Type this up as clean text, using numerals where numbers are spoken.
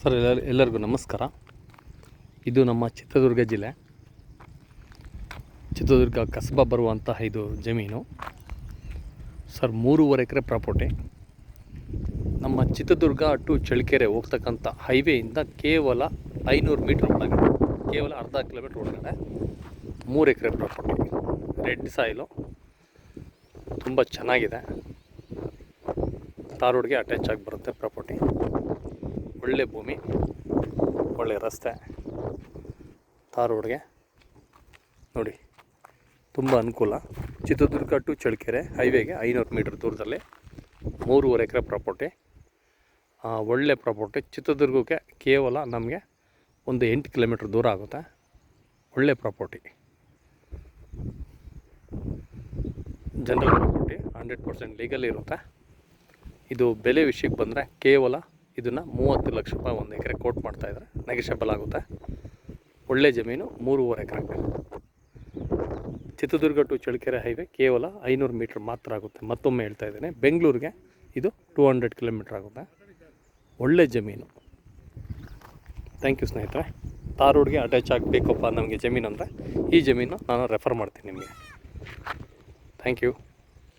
Sir ಎಲ್ಲರಿಗೂ ನಮಸ್ಕಾರ. ಇದು ನಮ್ಮ ಚಿತ್ರದುರ್ಗ ಜಿಲ್ಲೆ, ಚಿತ್ರದುರ್ಗ ಕಸಬಾ ಬರುವಂತಹ ಇದು ಜಮೀನು ಸರ್. 3.5 ಎಕರೆ ಪ್ರಾಪರ್ಟಿ. ನಮ್ಮ ಚಿತ್ರದುರ್ಗ ಟು ಚಳ್ಳಕೆರೆ ಹೋಗ್ತಕ್ಕಂಥ ಹೈವೇಯಿಂದ ಕೇವಲ 500 ಮೀಟ್ರ್ ಒಳಗಡೆ, ಕೇವಲ ಅರ್ಧ ಕಿಲೋಮೀಟ್ರ್ ಒಳಗಡೆ 3 ಎಕರೆ ಪ್ರಾಪರ್ಟಿ. ರೆಡ್ ಸಾಯಿಲು, ತುಂಬ ಚೆನ್ನಾಗಿದೆ. ತಾರ್ ರೋಡ್ಗೆ ಅಟ್ಯಾಚ್ ಆಗಿ ಬರುತ್ತೆ ಪ್ರಾಪರ್ಟಿ. ಒಳ್ಳೆ ಭೂಮಿ, ಒಳ್ಳೆ ರಸ್ತೆ, ತಾರ್ ರೋಡ್ಗೆ ನೋಡಿ ತುಂಬ ಅನುಕೂಲ. ಚಿತ್ರದುರ್ಗ ಟು ಚಳ್ಳಕೆರೆ ಹೈವೇಗೆ 500 ಮೀಟ್ರ್ ದೂರದಲ್ಲಿ 3.5 ಎಕರೆ ಪ್ರಾಪರ್ಟಿ. ಒಳ್ಳೆ ಪ್ರಾಪರ್ಟಿ. ಚಿತ್ರದುರ್ಗಕ್ಕೆ ಕೇವಲ ನಮಗೆ ಒಂದು 8 ಕಿಲೋಮೀಟ್ರ್ ದೂರ ಆಗುತ್ತೆ. ಒಳ್ಳೆ ಪ್ರಾಪರ್ಟಿ, ಜನರಲ್ ಪ್ರಾಪರ್ಟಿ, 100% ಲೀಗಲ್ ಇರುತ್ತೆ. ಇದು ಬೆಲೆ ವಿಷಯಕ್ಕೆ ಬಂದರೆ ಕೇವಲ ಇದನ್ನು 30 ಲಕ್ಷ ರೂಪಾಯಿ 1 ಎಕರೆ ಕೋಟ್ ಮಾಡ್ತಾಯಿದ್ದಾರೆ. ನೆಗೆಷಬಲ್ ಆಗುತ್ತೆ. ಒಳ್ಳೆ ಜಮೀನು, 3.5 ಎಕರೆ. ಚಿತ್ರದುರ್ಗ ಟು ಚಳ್ಳಕೆರೆ ಹೈವೇ ಕೇವಲ 500 ಮೀಟ್ರ್ ಮಾತ್ರ ಆಗುತ್ತೆ. ಮತ್ತೊಮ್ಮೆ ಹೇಳ್ತಾ ಇದ್ದೇನೆ, ಬೆಂಗಳೂರಿಗೆ ಇದು 200 ಕಿಲೋಮೀಟ್ರ್ ಆಗುತ್ತೆ. ಒಳ್ಳೆ ಜಮೀನು. ಥ್ಯಾಂಕ್ ಯು ಸ್ನೇಹಿತರೆ. ತಾರ್ ರೋಡ್ಗೆ ಅಟ್ಯಾಚ್ ಆಗಬೇಕಪ್ಪ ನಮಗೆ ಜಮೀನು ಅಂದರೆ ಈ ಜಮೀನು ನಾನು ರೆಫರ್ ಮಾಡ್ತೀನಿ ನಿಮಗೆ. Thank you.